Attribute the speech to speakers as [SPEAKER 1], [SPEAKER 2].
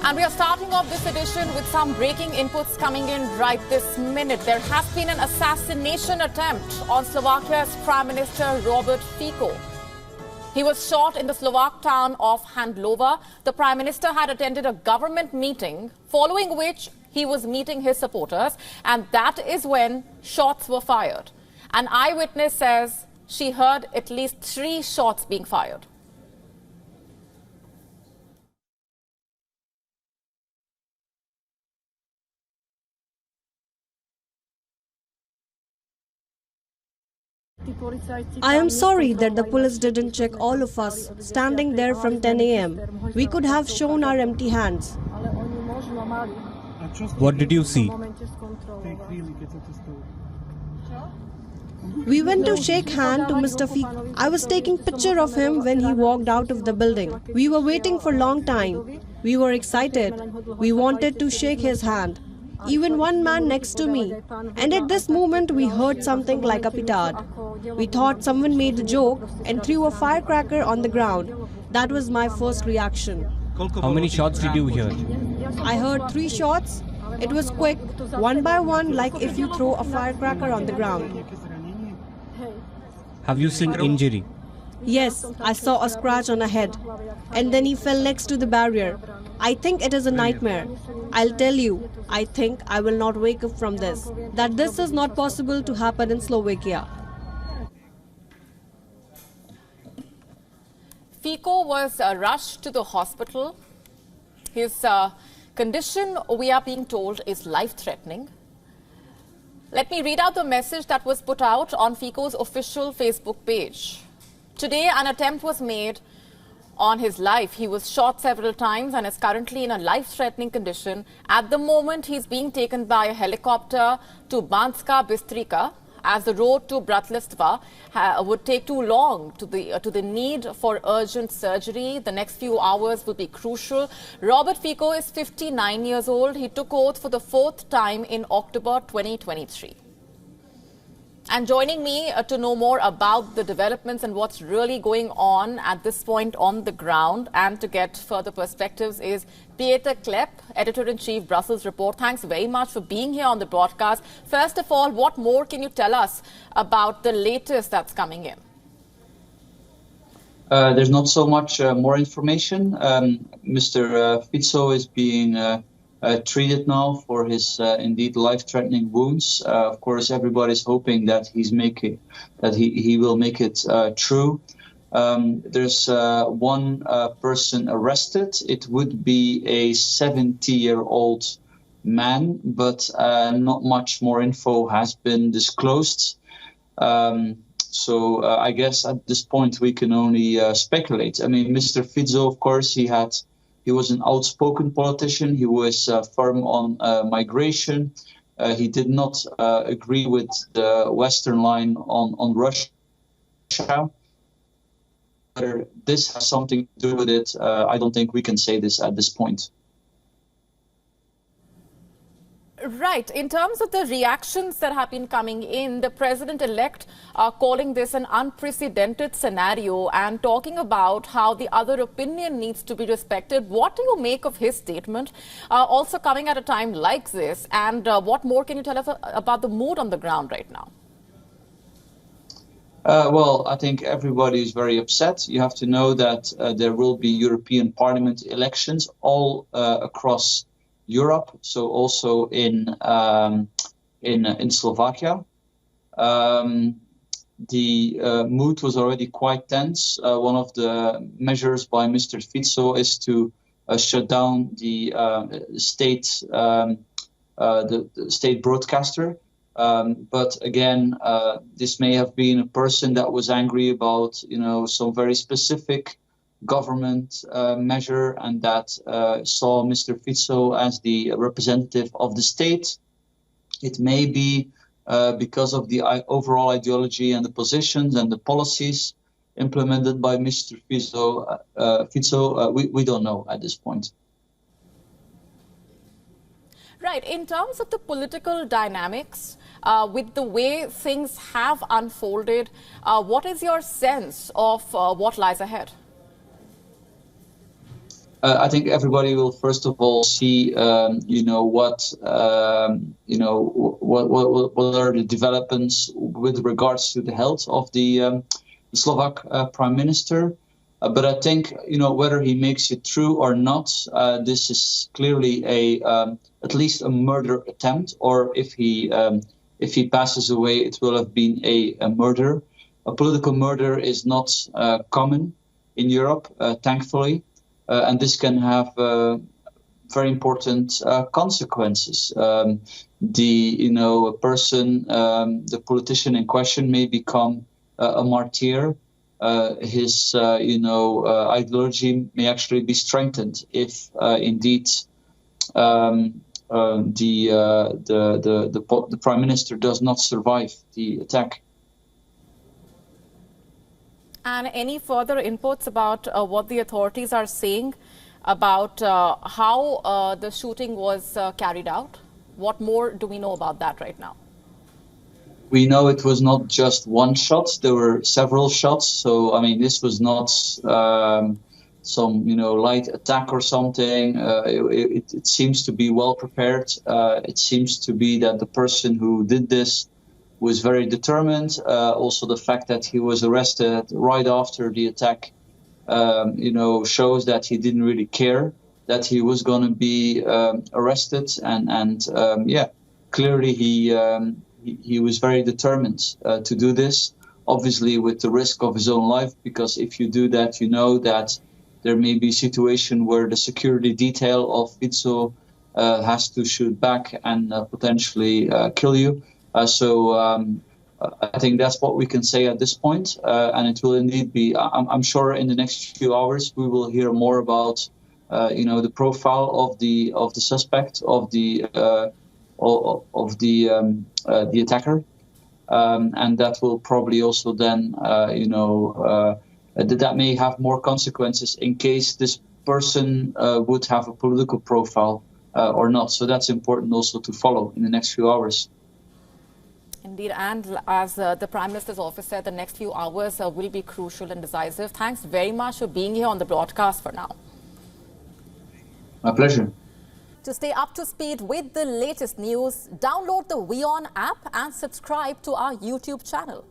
[SPEAKER 1] And we are starting off this edition with some breaking inputs coming in right this minute. There has been an assassination attempt on Slovakia's Prime Minister Robert Fico. He was shot in the Slovak town of Handlova. The Prime Minister had attended a government meeting, following which he was meeting his supporters, and that is when shots were fired. An eyewitness says she heard at least 3 shots being fired.
[SPEAKER 2] I am sorry that the police didn't check all of us standing there from 10 a.m. We could have shown our empty hands.
[SPEAKER 3] What did you see?
[SPEAKER 2] We went to shake hand to Mr. Fico. I was taking picture of him when he walked out of the building. We were waiting for a long time. We were excited. We wanted to shake his hand. Even one man next to me. And at this moment we heard something like a petard. We thought someone made a joke and threw a firecracker on the ground. That was my first reaction.
[SPEAKER 3] How many shots did you hear?
[SPEAKER 2] I heard 3 shots. It was quick, one by one, like if you throw a firecracker on the ground.
[SPEAKER 3] Have you seen injury?
[SPEAKER 2] Yes, I saw a scratch on a head. And then he fell next to the barrier. I think it is a nightmare. I'll tell you, I think I will not wake up from this. That this is not possible to happen in Slovakia.
[SPEAKER 1] Fico was rushed to the hospital. His condition, we are being told, is life-threatening. Let me read out the message that was put out on Fico's official Facebook page. Today, an attempt was made on his life. He was shot several times and is currently in a life-threatening condition. At the moment, he's being taken by a helicopter to Banska Bystrica, as the road to Bratislava would take too long to the need for urgent surgery. The next few hours will be crucial. Robert Fico is 59 years old. He took oath for the 4th time in October 2023. And joining me to know more about the developments and what's really going on at this point on the ground and to get further perspectives is Pieter Klepp, Editor-in-Chief, Brussels Report. Thanks very much for being here on the broadcast. First of all, what more can you tell us about the latest that's coming in?
[SPEAKER 4] There's not so much more information. Mr. Fico is being treated now for his indeed life-threatening wounds. Of course, everybody's hoping that he will make it true. There's one person arrested. It would be a 70-year-old man, but not much more info has been disclosed. So I guess at this point we can only speculate. I mean, Mr. Fico, of course, he was an outspoken politician. He was firm on migration. He did not agree with the Western line on Russia. Whether this has something to do with it, I don't think we can say this at this point.
[SPEAKER 1] Right. In terms of the reactions that have been coming in, the president-elect are calling this an unprecedented scenario and talking about how the other opinion needs to be respected. What do you make of his statement, also coming at a time like this? And what more can you tell us about the mood on the ground right now?
[SPEAKER 4] Well, I think everybody is very upset. You have to know that there will be European Parliament elections all across Europe, so also in Slovakia. The mood was already quite tense. One of the measures by Mr. Fico is to shut down the state broadcaster. But again, this may have been a person that was angry about, some very specific government measure, and that saw Mr. Fico as the representative of the state. It may be because of the overall ideology and the positions and the policies implemented by Mr. Fico. We don't know at this point.
[SPEAKER 1] Right. In terms of the political dynamics, with the way things have unfolded, what is your sense of what lies ahead?
[SPEAKER 4] I think everybody will first of all see, what are the developments with regards to the health of the Slovak Prime Minister. But I think, whether he makes it through or not, this is clearly at least a murder attempt. Or if he passes away, it will have been a murder. A political murder is not common in Europe, thankfully. And this can have very important consequences. The politician in question may become a martyr. His ideology may actually be strengthened if indeed the prime minister does not survive the attack.
[SPEAKER 1] And any further inputs about what the authorities are saying about how the shooting was carried out? What more do we know about that right now?
[SPEAKER 4] We know it was not just one shot. There were several shots. So, I mean, this was not some, light attack or something. It seems to be well prepared. It seems to be that the person who did this was very determined. Also, the fact that he was arrested right after the attack, shows that he didn't really care that he was going to be arrested. And clearly he was very determined to do this, obviously with the risk of his own life, because if you do that, you know that there may be a situation where the security detail of Fico has to shoot back and potentially kill you. So I think that's what we can say at this point, and it will indeed be. I'm sure in the next few hours we will hear more about, the profile of the suspect, of the attacker, and that will probably also then, that may have more consequences in case this person would have a political profile or not. So that's important also to follow in the next few hours.
[SPEAKER 1] Indeed, and as the Prime Minister's office said, the next few hours will be crucial and decisive. Thanks very much for being here on the broadcast for now.
[SPEAKER 4] My pleasure.
[SPEAKER 1] To stay up to speed with the latest news, download the WION app and subscribe to our YouTube channel.